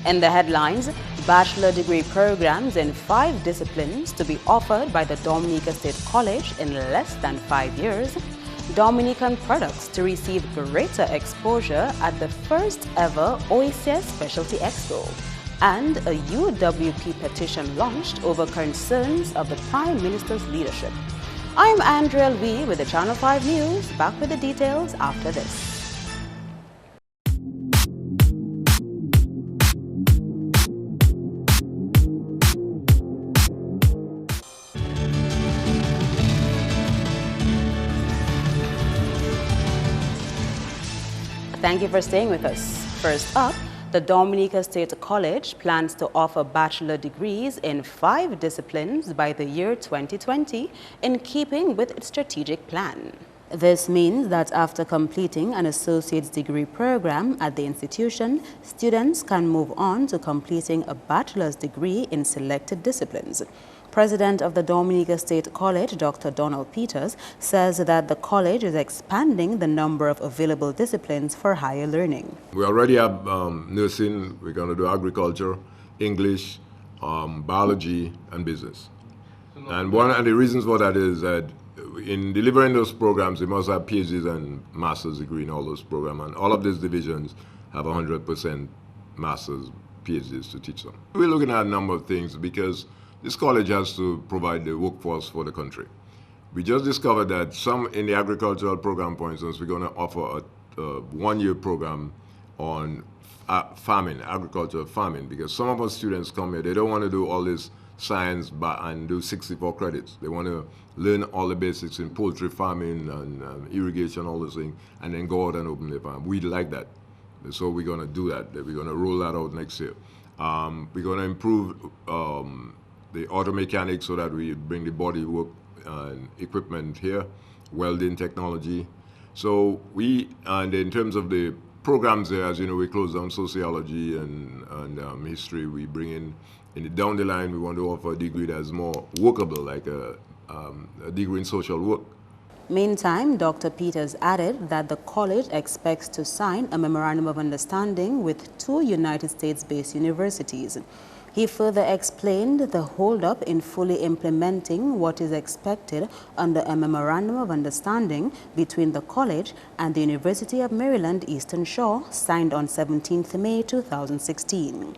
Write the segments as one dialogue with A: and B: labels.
A: In the headlines, bachelor degree programs in 5 disciplines to be offered by the Dominica State College in less than 5 years, Dominican products to receive greater exposure at the first ever OACS Specialty Expo, and a UWP petition launched over concerns of the Prime Minister's leadership. I'm Andrea Lee with the Channel 5 News, back with the details after this. Thank you for staying with us. First up, the Dominica State College plans to offer bachelor degrees in 5 disciplines by the year 2020, in keeping with its strategic plan. This means that after completing an associate's degree program at the institution, students can move on to completing a bachelor's degree in selected disciplines. President of the Dominica State College, Dr. Donald Peters, says that the college is expanding the number of available disciplines for higher learning.
B: We already have nursing, we're going to do agriculture, English, biology, and business. And one of the reasons for that is that in delivering those programs, we must have PhDs and master's degree in all those programs, and all of these divisions have 100% master's PhDs to teach them. We're looking at a number of things because this college has to provide the workforce for the country. We just discovered that some in the agricultural program, for instance, we're going to offer a 1-year program on farming, agricultural farming, because some of our students come here, they don't want to do all this science and do 64 credits. They want to learn all the basics in poultry farming and irrigation, all those things, and then go out and open their farm. We like that. So we're going to do that. We're going to roll that out next year. We're going to improve the auto mechanics so that we bring the body work and equipment here, welding technology. So and in terms of the programs there, as you know, we close down sociology and history. We bring down the line, we want to offer a degree that's more workable, like a degree in social work.
A: Meantime, Dr. Peters added that the college expects to sign a memorandum of understanding with 2 United States-based universities. He further explained the hold-up in fully implementing what is expected under a memorandum of understanding between the college and the University of Maryland Eastern Shore, signed on 17th May 2016.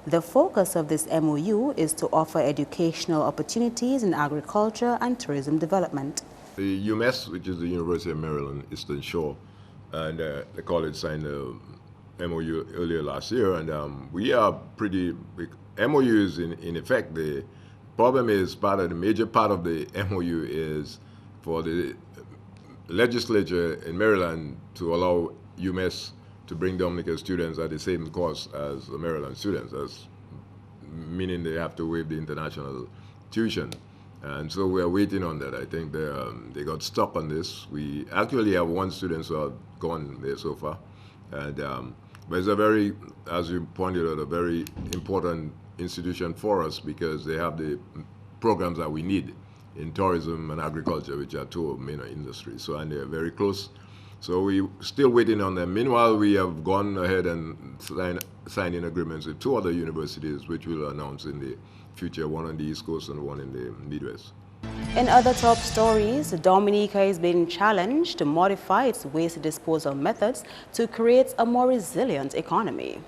A: The focus of this MOU is to offer educational opportunities in agriculture and tourism development.
B: The UMS, which is the University of Maryland Eastern Shore, and the college signed a MOU earlier last year, and we are pretty big. MOU is in effect. The problem is the major part of the MOU is for the legislature in Maryland to allow UMS to bring Dominica students at the same cost as the Maryland students, meaning they have to waive the international tuition. And so we are waiting on that. I think they got stuck on this. We actually have 1 student who have gone there so far. And, but it's a very, as you pointed out, a very important institution for us because they have the programs that we need in tourism and agriculture, which are 2 main industries. So, and they're very close. So we're still waiting on them. Meanwhile, we have gone ahead and signing agreements with 2 other universities, which we'll announce in the future, one on the East Coast and one in the Midwest.
A: In other top stories, Dominica is being challenged to modify its waste disposal methods to create a more resilient economy.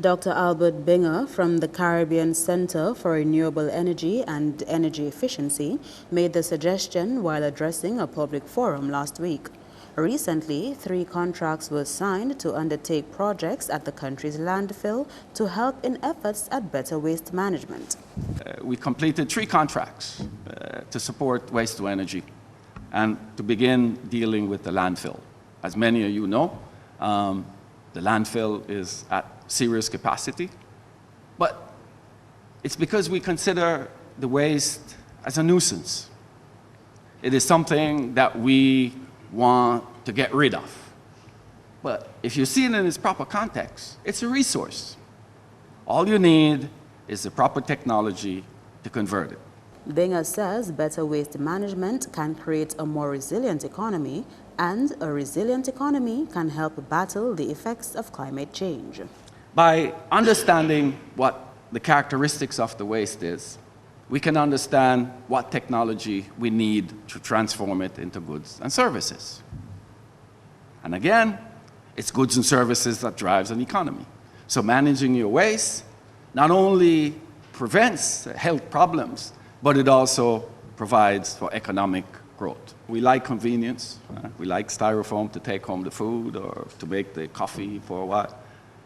A: Dr. Albert Binger from the Caribbean Center for Renewable Energy and Energy Efficiency made the suggestion while addressing a public forum last week. Recently, 3 contracts were signed to undertake projects at the country's landfill to help in efforts at better waste management.
C: We completed 3 contracts to support waste to energy and to begin dealing with the landfill. As many of you know, the landfill is at serious capacity, but it's because we consider the waste as a nuisance. It is something that we want to get rid of. But if you see it in its proper context, it's a resource. All you need is the proper technology to convert it.
A: Binger says better waste management can create a more resilient economy, and a resilient economy can help battle the effects of climate change.
C: By understanding what the characteristics of the waste is, we can understand what technology we need to transform it into goods and services. And again, it's goods and services that drives an economy. So managing your waste not only prevents health problems, but it also provides for economic growth. We like convenience. We like styrofoam to take home the food or to make the coffee for a while.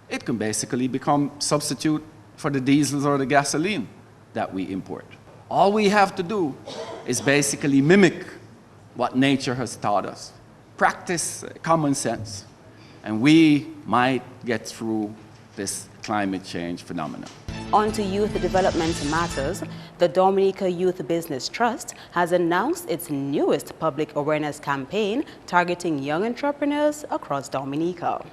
C: It can basically become substitute for the diesels or the gasoline that we import. All we have to do is basically mimic what nature has taught us. Practice common sense, and we might get through this climate change phenomenon.
A: On to youth development matters. The Dominica Youth Business Trust has announced its newest public awareness campaign targeting young entrepreneurs across Dominica.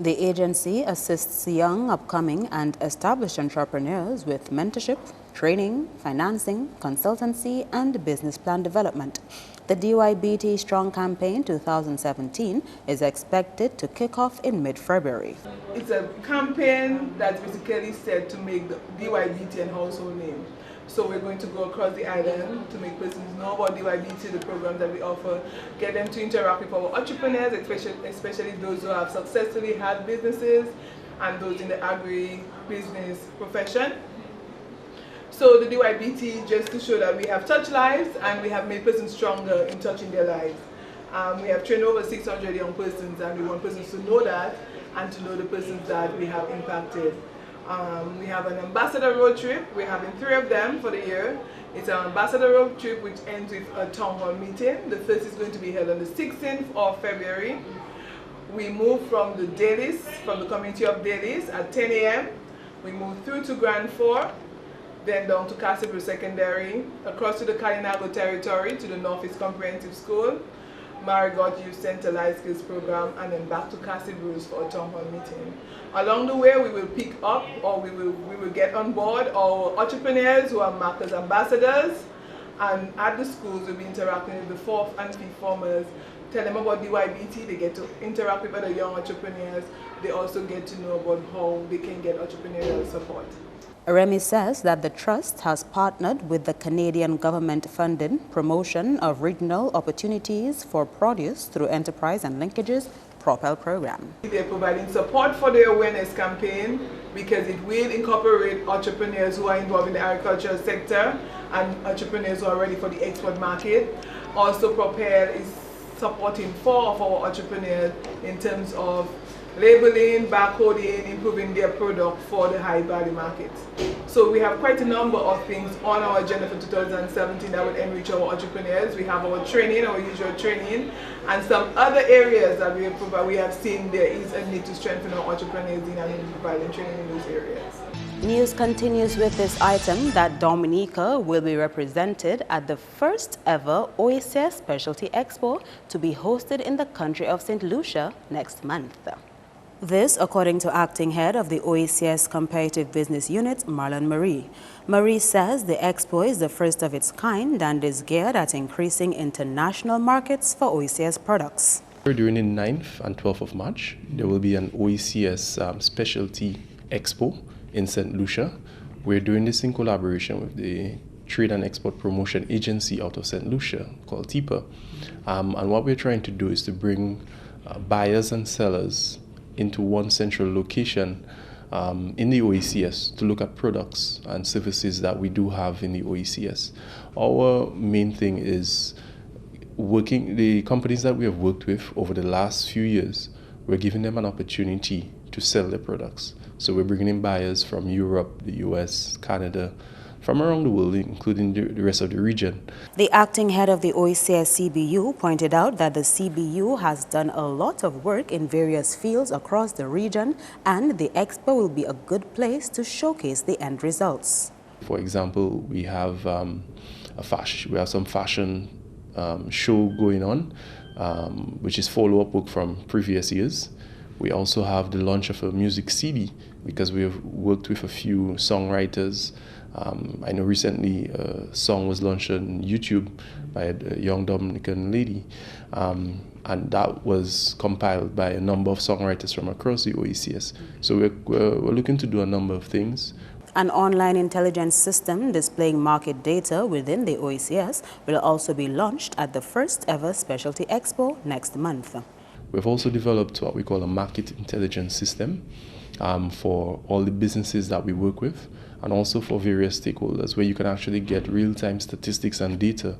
A: The agency assists young, upcoming, and established entrepreneurs with mentorship, training, financing, consultancy, and business plan development. The DYBT Strong Campaign 2017 is expected to kick off in mid-February.
D: It's a campaign that's basically set to make the DYBT a household name. So we're going to go across the island to make persons know about DYBT, the programs that we offer, get them to interact with our entrepreneurs, especially those who have successfully had businesses and those in the agri-business profession. So the DYBT, just to show that we have touched lives and we have made persons stronger in touching their lives. We have trained over 600 young persons, and we want persons to know that and to know the persons that we have impacted. We have an ambassador road trip. We're having 3 of them for the year. It's an ambassador road trip which ends with a town hall meeting. The first is going to be held on the 16th of February. We move from the dailies, from the community of dailies at 10 a.m. We move through to Grand 4, then down to Castlebrue Secondary, across to the Kalinago territory to the Northeast Comprehensive School, Marigot Youth Center Life Skills Program, and then back to Castlebrue for a town hall meeting. Along the way, we will pick up, or we will get on board our entrepreneurs who are markers ambassadors, and at the schools we'll be interacting with the 4th and 5th formers, tell them about DYBT, they get to interact with other young entrepreneurs, they also get to know about how they can get entrepreneurial support.
A: Remy says that the Trust has partnered with the Canadian government-funded promotion of regional opportunities for produce through enterprise and linkages Propel program.
D: They're providing support for the awareness campaign because it will incorporate entrepreneurs who are involved in the agricultural sector and entrepreneurs who are ready for the export market. Also, Propel is supporting 4 of our entrepreneurs in terms of labeling, barcoding, improving their product for the high value markets. So we have quite a number of things on our agenda for 2017 that will enrich our entrepreneurs. We have our training, our usual training, and some other areas that we have seen there is a need to strengthen our entrepreneurs in and providing training in those areas.
A: News continues with this item that Dominica will be represented at the first ever OECS Specialty Expo to be hosted in the country of St. Lucia next month. This, according to acting head of the OECS Comparative Business Unit, Marlon Marie. Marie says the expo is the first of its kind and is geared at increasing international markets for OECS products.
E: During the 9th and 12th of March, there will be an OECS Specialty Expo in St. Lucia. We're doing this in collaboration with the Trade and Export Promotion Agency out of St. Lucia called TIPA. And what we're trying to do is to bring buyers and sellers into one central location in the OECS to look at products and services that we do have in the OECS. Our main thing is the companies that we have worked with over the last few years, we're giving them an opportunity to sell their products. So we're bringing in buyers from Europe, the US, Canada, from around the world, including the rest of the region.
A: The acting head of the OECS CBU pointed out that the CBU has done a lot of work in various fields across the region, and the expo will be a good place to showcase the end results.
E: For example, we have some fashion show going on, which is follow-up work from previous years. We also have the launch of a music CD because we have worked with a few songwriters. I know recently a song was launched on YouTube by a young Dominican lady. And and that was compiled by a number of songwriters from across the OECS. So we're looking to do a number of things.
A: An online intelligence system displaying market data within the OECS will also be launched at the first ever Specialty Expo next month.
E: We've also developed what we call a market intelligence system for all the businesses that we work with, and also for various stakeholders, where you can actually get real-time statistics and data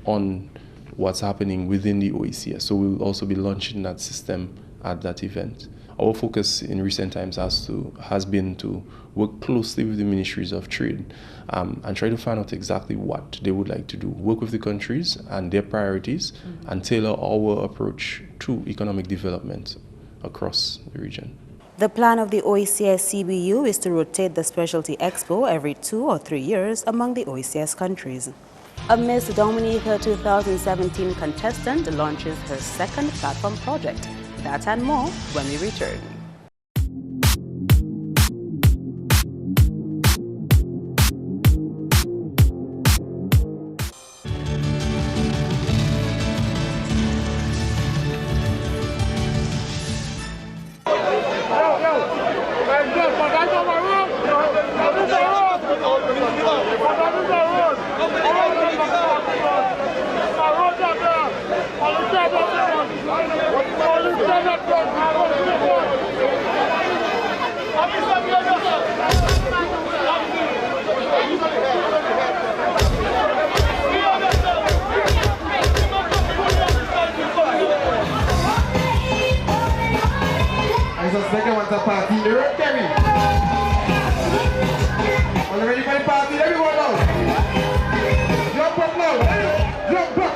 E: on what's happening within the OECS. So we'll also be launching that system at that event. Our focus in recent times has been to work closely with the ministries of trade and try to find out exactly what they would like to do, work with the countries and their priorities, and tailor our approach to economic development across the region.
A: The plan of the OECS CBU is to rotate the Specialty Expo every 2 or 3 years among the OECS countries. A Miss Dominica 2017 contestant launches her second platform project. That and more when we return.
F: Second one's a party. You're right, Kerry. Are you ready for the party? Everyone now. Jump up now. Jump up.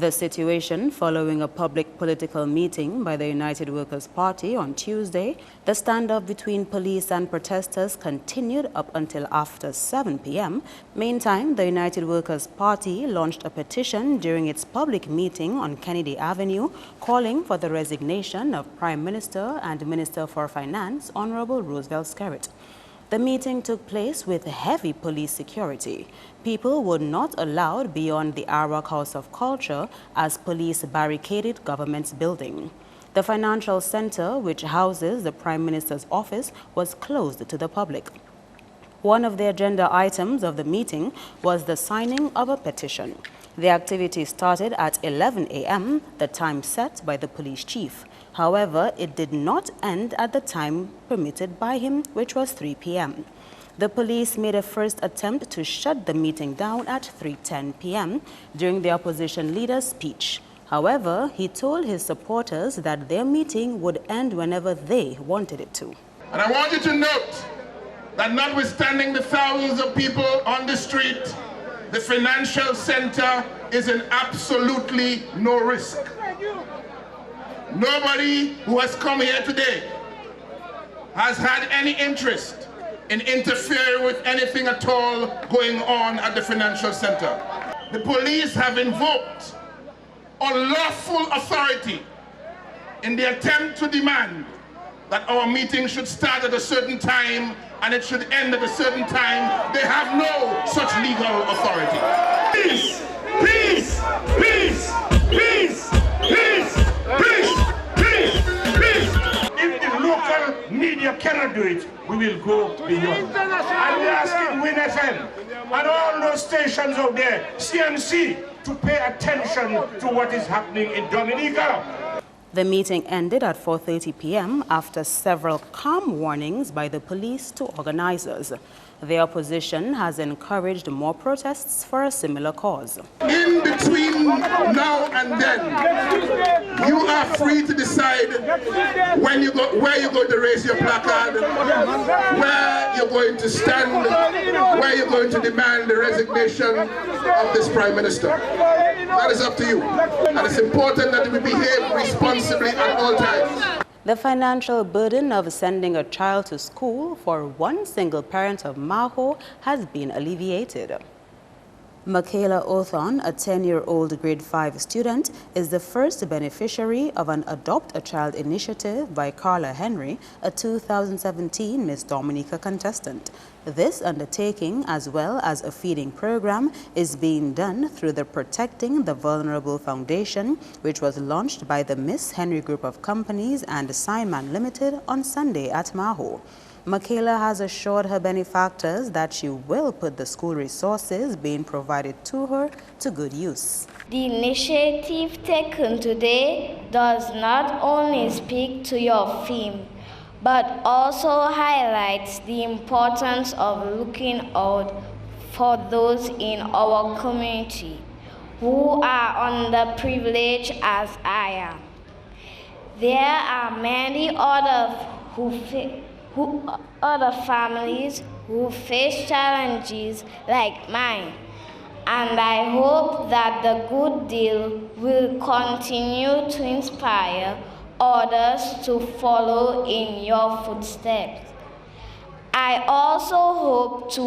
A: The situation following a public political meeting by the United Workers' Party on Tuesday. The standoff between police and protesters continued up until after 7 p.m. Meantime, the United Workers' Party launched a petition during its public meeting on Kennedy Avenue, calling for the resignation of Prime Minister and Minister for Finance, Honorable Roosevelt Skerrit. The meeting took place with heavy police security. People were not allowed beyond the Arawak House of Culture as police barricaded government's building. The financial center, which houses the Prime Minister's office, was closed to the public. One of the agenda items of the meeting was the signing of a petition. The activity started at 11 a.m., the time set by the police chief. However, it did not end at the time permitted by him, which was 3 p.m. The police made a first attempt to shut the meeting down at 3:10 p.m. during the opposition leader's speech. However, he told his supporters that their meeting would end whenever they wanted it to.
F: And I want you to note that notwithstanding the thousands of people on the street, the financial center is in absolutely no risk. Nobody who has come here today has had any interest in interfering with anything at all going on at the financial center. The police have invoked unlawful authority in the attempt to demand that our meeting should start at a certain time and it should end at a certain time. They have no such legal authority. Peace! Peace! Peace! Peace! Peace! Peace! Peace! Peace! If the local media cannot do it, we will go beyond. And we're asking Win FM and all those stations out there, CMC, to pay attention to what is happening in Dominica.
A: The meeting ended at 4:30 p.m. after several calm warnings by the police to organizers. The opposition has encouraged more protests for a similar cause.
F: In between now and then, you are free to decide where you're going to raise your placard, where you're going to stand, where you're going to demand the resignation of this Prime Minister. That is up to you. And it's important that we behave responsibly at all times.
A: The financial burden of sending a child to school for one single parent of Maho has been alleviated. Michaela Othon, a 10-year-old grade 5 student, is the first beneficiary of an Adopt a Child initiative by Carla Henry, a 2017 Miss Dominica contestant. This undertaking, as well as a feeding program, is being done through the Protecting the Vulnerable Foundation, which was launched by the Miss Henry Group of Companies and Signman Limited on Sunday at Maho. Michaela has assured her benefactors that she will put the school resources being provided to her to good use.
G: The initiative taken today does not only speak to your theme, but also highlights the importance of looking out for those in our community who are underprivileged as I am. There are many other families who face challenges like mine, and I hope that the good deal will continue to inspire others to follow in your footsteps. I also hope to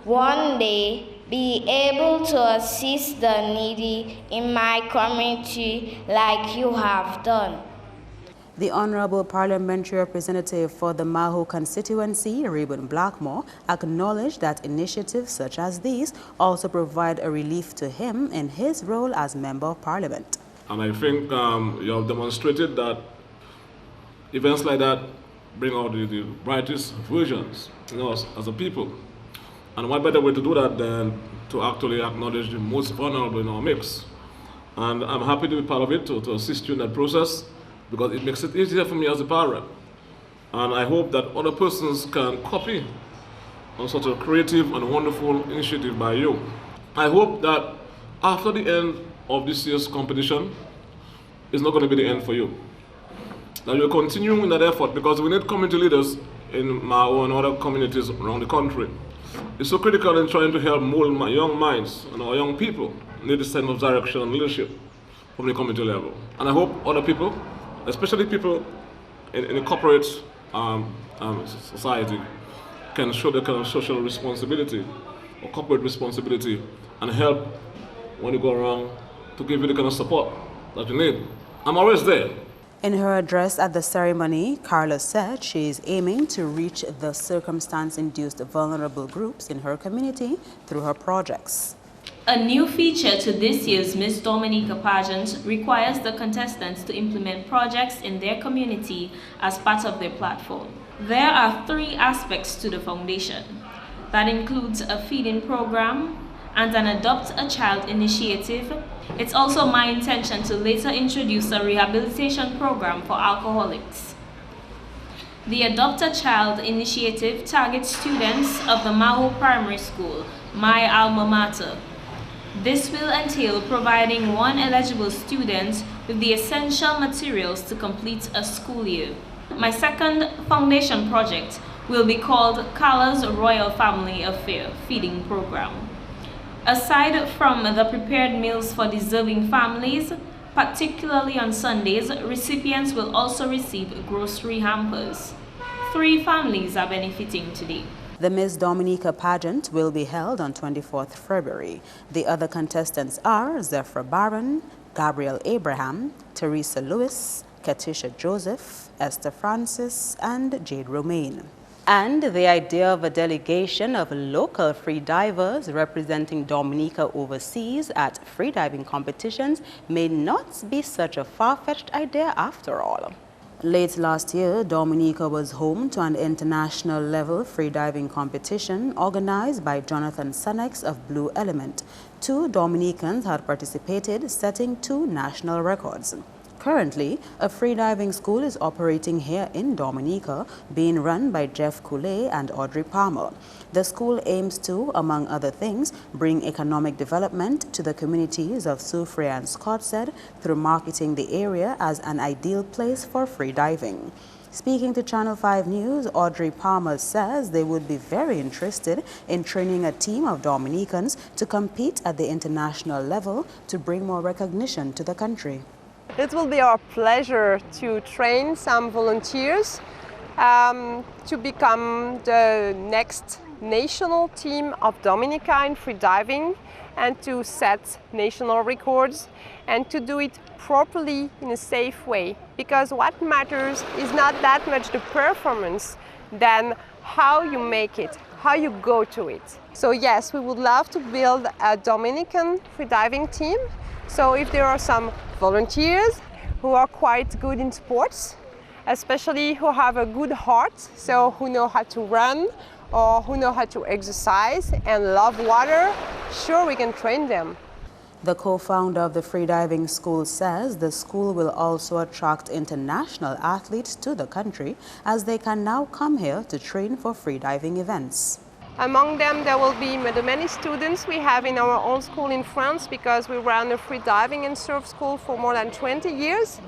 G: one day be able to assist the needy in my community like you have done.
A: The Honorable Parliamentary Representative for the Maho constituency, Reuben Blackmore, acknowledged that initiatives such as these also provide a relief to him in his role as Member of Parliament.
H: And I think you have demonstrated that events like that bring out the brightest versions in us as a people. And what better way to do that than to actually acknowledge the most vulnerable in our mix. And I'm happy to be part of it, to assist you in that process, because it makes it easier for me as a parent. And I hope that other persons can copy on such a creative and wonderful initiative by you. I hope that after the end of this year's competition, it's not going to be the end for you. That you're continuing in that effort, because we need community leaders in Maho and other communities around the country. It's so critical in trying to help mold young minds and our young people need this sense of direction and leadership. from the community level. And I hope other people, especially people in the corporate society, can show their kind of social responsibility or corporate responsibility and help when you go wrong to give you the kind of support that you need. I'm always there.
A: In her address at the ceremony, Carla said she is aiming to reach the circumstance-induced vulnerable groups in her community through her projects.
I: A new feature to this year's Miss Dominica pageant requires the contestants to implement projects in their community as part of their platform. There are 3 aspects to the foundation. That includes a feeding program and an Adopt a Child initiative. It's also my intention to later introduce a rehabilitation program for alcoholics. The Adopt a Child initiative targets students of the Mahu Primary School, my alma mater. This will entail providing 1 eligible student with the essential materials to complete a school year. My second foundation project will be called Carla's Royal Family Affair Feeding Program. Aside from the prepared meals for deserving families, particularly on Sundays, recipients will also receive grocery hampers. 3 families are benefiting today.
A: The Miss Dominica pageant will be held on 24th February. The other contestants are Zephyr Barron, Gabriel Abraham, Teresa Lewis, Katisha Joseph, Esther Francis, and Jade Romaine. And the idea of a delegation of local freedivers representing Dominica overseas at freediving competitions may not be such a far-fetched idea after all. Late last year, Dominica was home to an international-level freediving competition organized by Jonathan Sunnex of Blue Element. 2 Dominicans had participated, setting 2 national records. Currently, a freediving school is operating here in Dominica, being run by Jeff Coulee and Audrey Palmer. The school aims to, among other things, bring economic development to the communities of Soufriere and Scottshead through marketing the area as an ideal place for freediving. Speaking to Channel 5 News, Audrey Palmer says they would be very interested in training a team of Dominicans to compete at the international level to bring more recognition to the country.
J: It will be our pleasure to train some volunteers to become the next national team of Dominica in freediving and to set national records and to do it properly in a safe way. Because what matters is not that much the performance than how you make it, how you go to it. So yes, we would love to build a Dominican freediving team. So if there are some volunteers who are quite good in sports, especially who have a good heart, so who know how to run or who know how to exercise and love water, sure, we can train them.
A: The co-founder of the freediving school says the school will also attract international athletes to the country as they can now come here to train for freediving events.
J: Among them, there will be the many students we have in our own school in France because we ran a free diving and surf school for more than 20 years.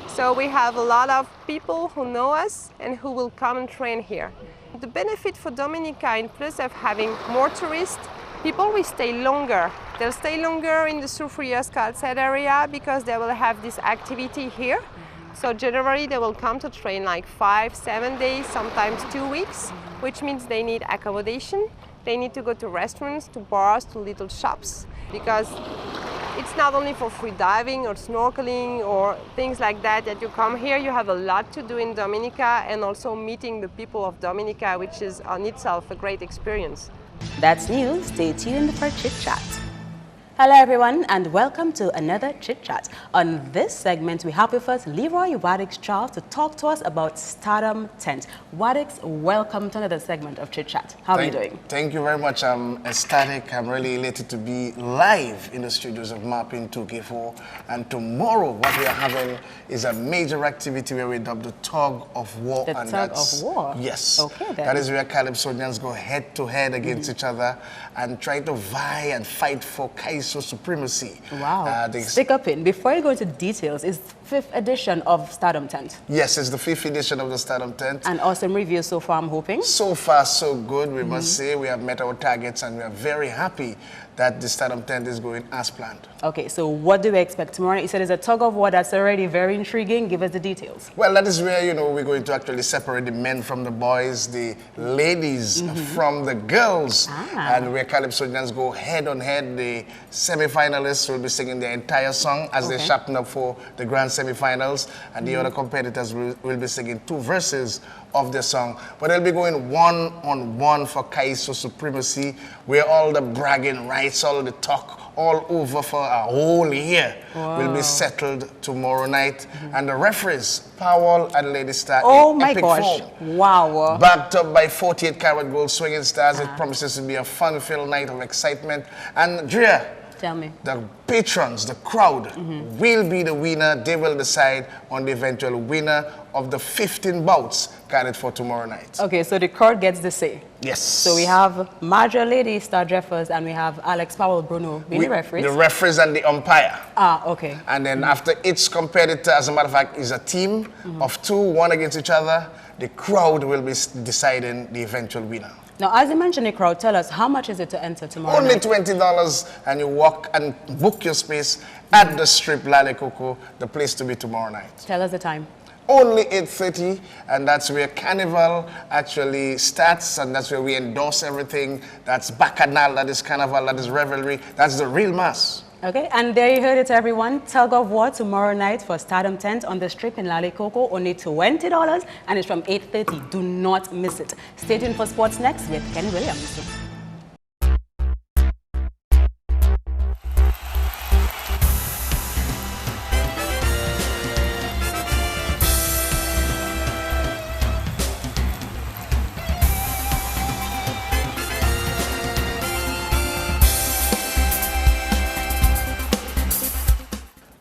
J: So we have a lot of people who know us and who will come and train here. The benefit for Dominica, in plus of having more tourists, people will stay longer. They'll stay longer in the Soufriere Scottshead area because they will have this activity here. So generally they will come to train like 5-7 days, sometimes 2 weeks, which means they need accommodation. They need to go to restaurants, to bars, to little shops, because it's not only for free diving or snorkeling or things like that that you come here. You have a lot to do in Dominica and also meeting the people of Dominica, which is on itself a great experience.
A: That's news. Stay tuned for Chit Chat. Hello everyone and welcome to another Chit Chat. On this segment we have with us Leroy Wadix-Charles to talk to us about Stardom tent. Wadix, welcome to another segment of Chit Chat. How are you doing?
K: Thank you very much. I'm ecstatic. I'm really elated to be live in the studios of Mapping 2K4. And tomorrow what we are having is a major activity where we dub the Tug of War.
A: The Tug of War?
K: Yes.
A: Okay then.
K: That is where Calypsonians go head to head against each other and try to vie and fight for Kaiso supremacy.
A: Wow. Stick up in. Before you go into details, is 5th edition of Stardom Tent.
K: Yes, it's the 5th edition of the Stardom Tent.
A: An awesome review so far, I'm hoping.
K: So far, so good, we must say. We have met our targets and we are very happy that the Stardom Tent is going as planned.
A: Okay, so what do we expect tomorrow? You said it's a tug of war that's already very intriguing. Give us the details.
K: Well, that is where, we're going to actually separate the men from the boys, the ladies from the girls. And where Calypsonians go head on head, the semi-finalists will be singing the entire song as they sharpen up for the grand semi-finals. And the other competitors will be singing 2 verses of the song. But they'll be going one-on-one for Kaiso supremacy, where all the bragging rights, all the talk, all over for a whole year will be settled tomorrow night. And the referees, Powell and Lady Star, in epic form.
A: Wow.
K: Backed up by 48 karat gold swinging stars, it promises to be a fun-filled night of excitement. And Drea,
A: tell me.
K: The patrons, the crowd, will be the winner. They will decide on the eventual winner of the 15 bouts guided for tomorrow night.
A: Okay, so the crowd gets the say.
K: Yes.
A: So we have Marjorie Lady, Star Jeffers, and we have Alex Powell Bruno being the referees.
K: The referees and the umpire.
A: Okay.
K: And then after each competitor, as a matter of fact, is a team of 2, 1 against each other, the crowd will be deciding the eventual winner.
A: Now, as you mentioned the crowd, tell us, how much is it to enter tomorrow
K: Only
A: night?
K: $20, and you walk and book your space at the Strip Lale Coco, the place to be tomorrow night.
A: Tell us the time.
K: Only 8:30, and that's where Carnival actually starts, and that's where we endorse everything. That's Bacchanal, that is Carnival, that is Revelry, that's the real mass.
A: Okay, and there you heard it, everyone. Tug of War tomorrow night for Stardom Tent on the Strip in Lale Coco, only $20, and it's from 8:30. Do not miss it. Stay tuned for Sports Next with Ken Williams.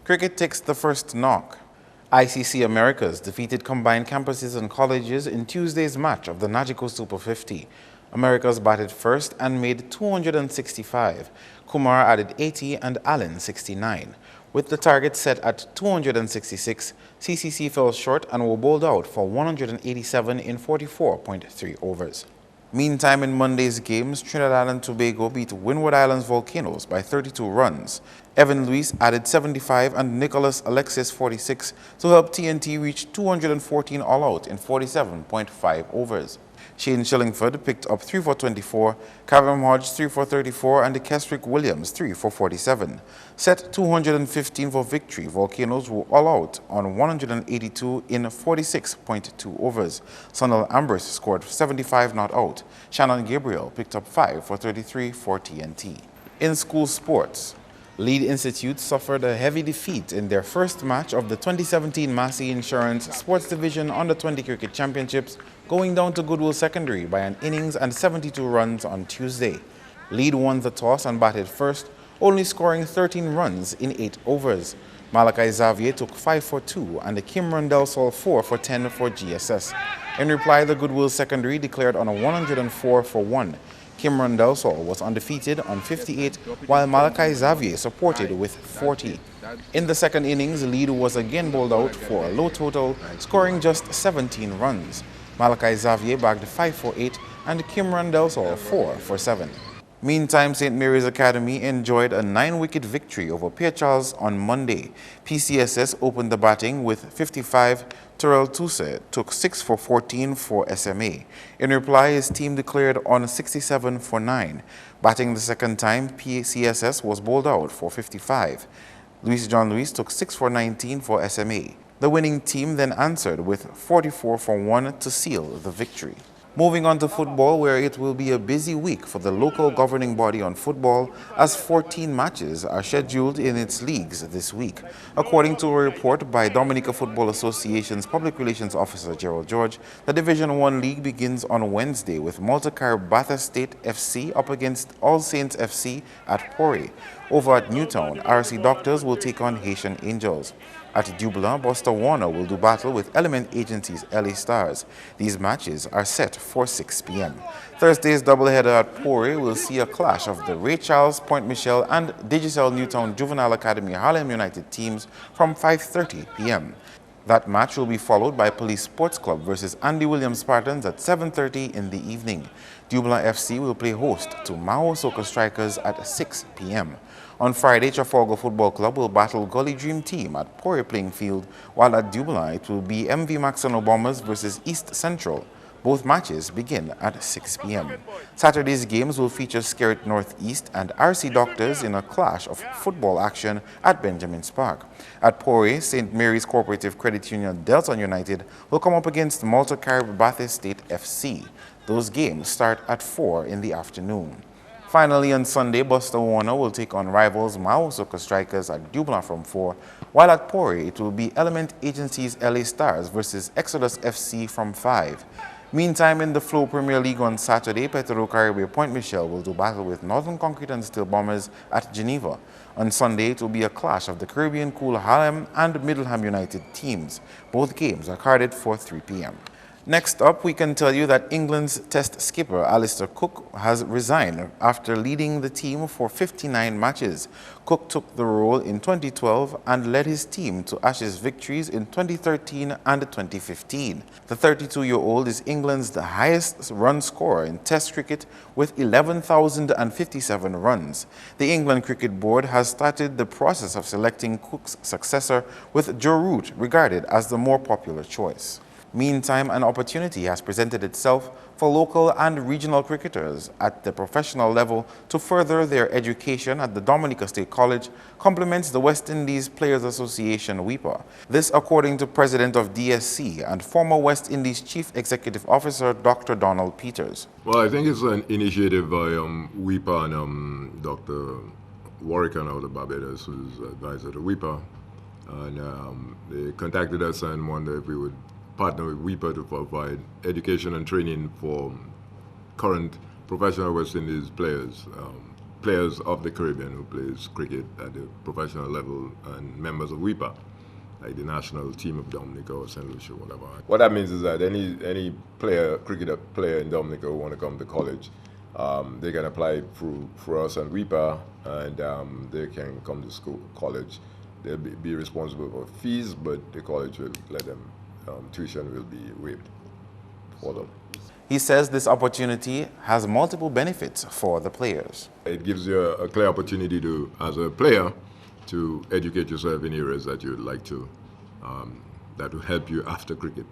L: Cricket takes the first knock. ICC Americas defeated combined campuses and colleges in Tuesday's match of the Nagico Super 50. Americas batted first and made 265. Kumar added 80 and Allen 69. With the target set at 266, CCC fell short and were bowled out for 187 in 44.3 overs. Meantime, in Monday's games, Trinidad and Tobago beat Windward Islands Volcanoes by 32 runs. Evan Lewis added 75 and Nicholas Alexis 46 to help TNT reach 214 all-out in 47.5 overs. Shane Shillingford picked up 3 for 24, Kavem Hodge 3 for 34, and Keswick Williams 3 for 47. Set 215 for victory, Volcanoes were all out on 182 in 46.2 overs. Sunil Ambrose scored 75 not out. Shannon Gabriel picked up 5 for 33 for TNT. In school sports, Lead Institute suffered a heavy defeat in their first match of the 2017 Massey Insurance Sports Division Under-20 Cricket Championships, going down to Goodwill Secondary by an innings and 72 runs on Tuesday. Lead won the toss and batted first, only scoring 13 runs in 8 overs. Malachi Xavier took 5 for 2 and Kimron Delsol 4 for 10 for GSS. In reply, the Goodwill Secondary declared on a 104 for 1. Kimron Delsol was undefeated on 58, while Malachi Xavier supported with 40. In the second innings, Lead was again bowled out for a low total, scoring just 17 runs. Malachi Xavier bagged 5 for 8 and Kimron Delsol 4 for 7. Meantime, St. Mary's Academy enjoyed a 9-wicket victory over Pierre Charles on Monday. PCSS opened the batting with 55. Terrell Tues took 6 for 14 for SMA. In reply, his team declared on 67 for 9. Batting the second time, PCSS was bowled out for 55. Luis John Luis took 6 for 19 for SMA. The winning team then answered with 44 for 1 to seal the victory. Moving on to football, where it will be a busy week for the local governing body on football, as 14 matches are scheduled in its leagues this week. According to a report by Dominica Football Association's Public Relations Officer Gerald George, the Division 1 league begins on Wednesday with Multicar Bathurst State FC up against All Saints FC at Pori. Over at Newtown, RC Doctors will take on Haitian Angels. At Dublin, Buster Warner will do battle with Element Agency's LA Stars. These matches are set for 6 p.m. Thursday's doubleheader at Pori will see a clash of the Ray Charles, Point Michelle, and Digicel Newtown Juvenile Academy Harlem United teams from 5:30 p.m. That match will be followed by Police Sports Club versus Andy Williams Spartans at 7:30 in the evening. Dublin FC will play host to Maho Soccer Strikers at 6 p.m. On Friday, Trafalgar Football Club will battle Gully Dream Team at Pori Playing Field, while at Dublin it will be MV Maxano Bombers versus East Central. Both matches begin at 6 p.m. Saturday's games will feature Skerrit Northeast and RC Doctors in a clash of football action at Benjamin's Park. At Pori, St. Mary's Cooperative Credit Union Delton United will come up against Malta Carib Bathurst State FC. Those games start at 4 in the afternoon. Finally, on Sunday, Buster Warner will take on rivals Maho Soccer Strikers at Dublin from 4, while at Pori it will be Element Agency's LA Stars versus Exodus FC from 5. Meantime, in the Flow Premier League on Saturday, Petro Caribbean Point Michelle will do battle with Northern Concrete and Steel Bombers at Geneva. On Sunday, it will be a clash of the Caribbean Cool Harlem and Middleham United teams. Both games are carded for 3 p.m. Next up, we can tell you that England's Test skipper Alistair Cook has resigned after leading the team for 59 matches. Cook took the role in 2012 and led his team to Ashes victories in 2013 and 2015. The 32-year-old is England's highest run scorer in Test cricket with 11,057 runs. The England Cricket Board has started the process of selecting Cook's successor, with Joe Root regarded as the more popular choice. Meantime, an opportunity has presented itself for local and regional cricketers at the professional level to further their education at the Dominica State College, complements the West Indies Players Association WIPA. This according to President of DSC and former West Indies Chief Executive Officer Dr. Donald Peters.
B: Well, I think it's an initiative by WIPA and Dr. Warwick out of Barbados, who's advisor to WIPA. And they contacted us and wondered if we would partner with WIPA to provide education and training for current professional West Indies players, players of the Caribbean who plays cricket at the professional level and members of WIPA, like the national team of Dominica or St. Lucia, whatever. What that means is that any player, cricketer player in Dominica who want to come to college, they can apply for us and WIPA, and they can come to school, college. They'll be responsible for fees, but the college will let them. Tuition will be waived for them.
L: He says this opportunity has multiple benefits for the players.
B: It gives you a clear opportunity to, as a player, to educate yourself in areas that you'd like to, that will help you after cricket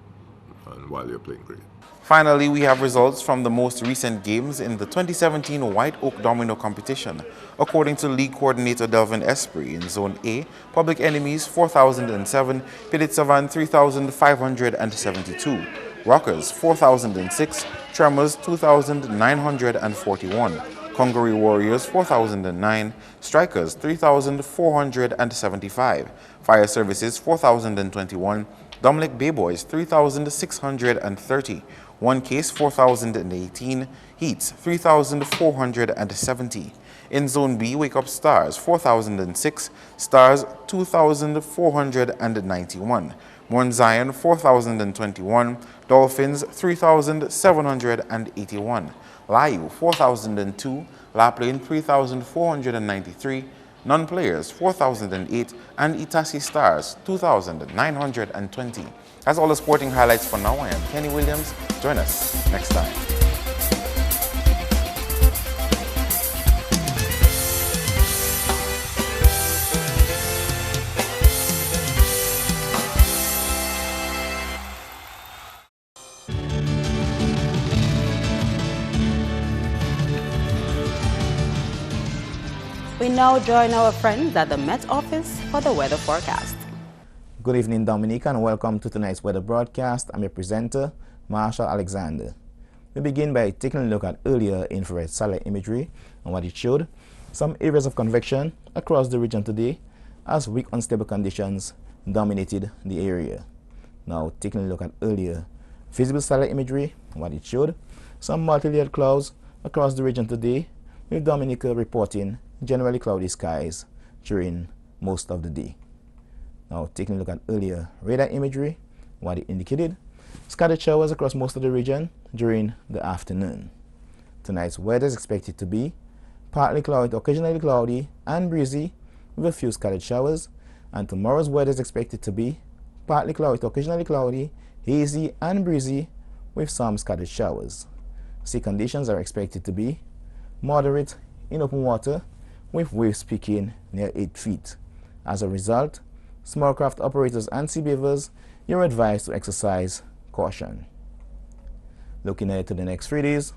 B: and while you're playing cricket.
L: Finally, we have results from the most recent games in the 2017 White Oak Domino competition. According to League Coordinator Delvin Esprit, in Zone A, Public Enemies 4,007, Pidit Savan 3,572, Rockers 4,006, Tremors 2,941, Congaree Warriors 4,009, Strikers 3,475, Fire Services 4,021, Dominic Bay Boys 3,630, One Case 4,018, Heats 3,470. In Zone B, Wake Up Stars 4,006, Stars 2,491, Morn Zion 4,021, Dolphins 3,781, Layu 4,002, La Plaine 3,493, Non-Players 4,008, and Itasi Stars 2,920. That's all the sporting highlights for now. I am Kenny Williams. Join us next time.
A: We now join our friends at the Met Office for the weather forecast.
M: Good evening, Dominica, and welcome to tonight's weather broadcast. I'm your presenter, Marshall Alexander. We begin by taking a look at earlier infrared satellite imagery and what it showed. Some areas of convection across the region today as weak unstable conditions dominated the area. Now taking a look at earlier visible satellite imagery and what it showed. Some multi-layered clouds across the region today, with Dominica reporting generally cloudy skies during most of the day. Now, taking a look at earlier radar imagery, what it indicated, scattered showers across most of the region during the afternoon. Tonight's weather is expected to be partly cloudy, occasionally cloudy and breezy with a few scattered showers, and tomorrow's weather is expected to be partly cloudy, occasionally cloudy, hazy and breezy with some scattered showers. Sea conditions are expected to be moderate in open water with waves peaking near 8 feet. As a result, small craft operators and sea beavers, you're advised to exercise caution. Looking ahead to the next 3 days,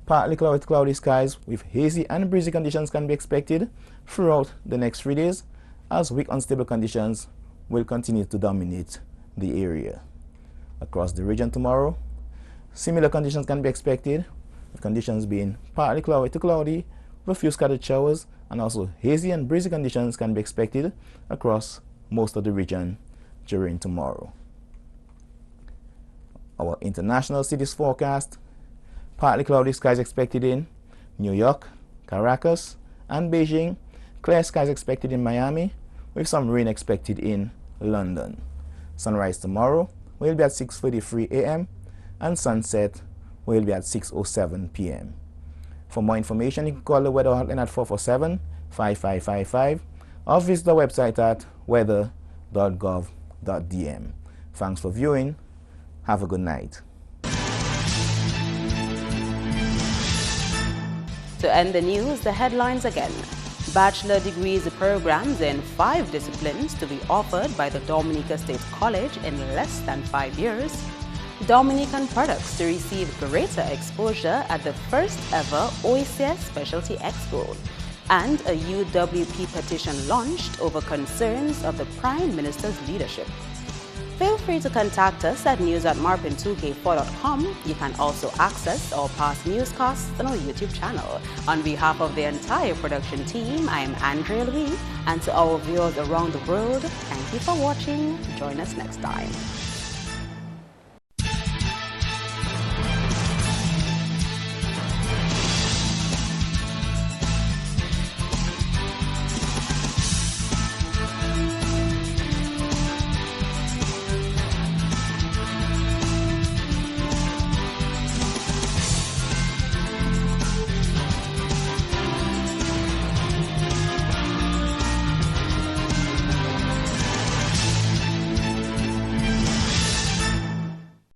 M: partly cloudy skies with hazy and breezy conditions can be expected throughout the next 3 days, as weak unstable conditions will continue to dominate the area. Across the region tomorrow, similar conditions can be expected, with conditions being partly cloudy to cloudy with a few scattered showers, and also hazy and breezy conditions can be expected across most of the region during tomorrow. Our international cities forecast: partly cloudy skies expected in New York, Caracas, and Beijing. Clear skies expected in Miami, with some rain expected in London. Sunrise tomorrow will be at 6:43 a.m. and sunset will be at 6:07 p.m. For more information, you can call the weather hotline at 447-5555 or visit the website at weather.gov.dm. Thanks for viewing. Have a good night.
A: To end the news, the headlines again. Bachelor degrees programs in 5 disciplines to be offered by the Dominica State College in less than 5 years. Dominican products to receive greater exposure at the first ever OECS Specialty Expo. And a UWP petition launched over concerns of the Prime Minister's leadership. Feel free to contact us at news@marpin2k4.com. You can also access our past newscasts on our YouTube channel. On behalf of the entire production team, I am Andrea Louis, and to our viewers around the world, thank you for watching. Join us next time.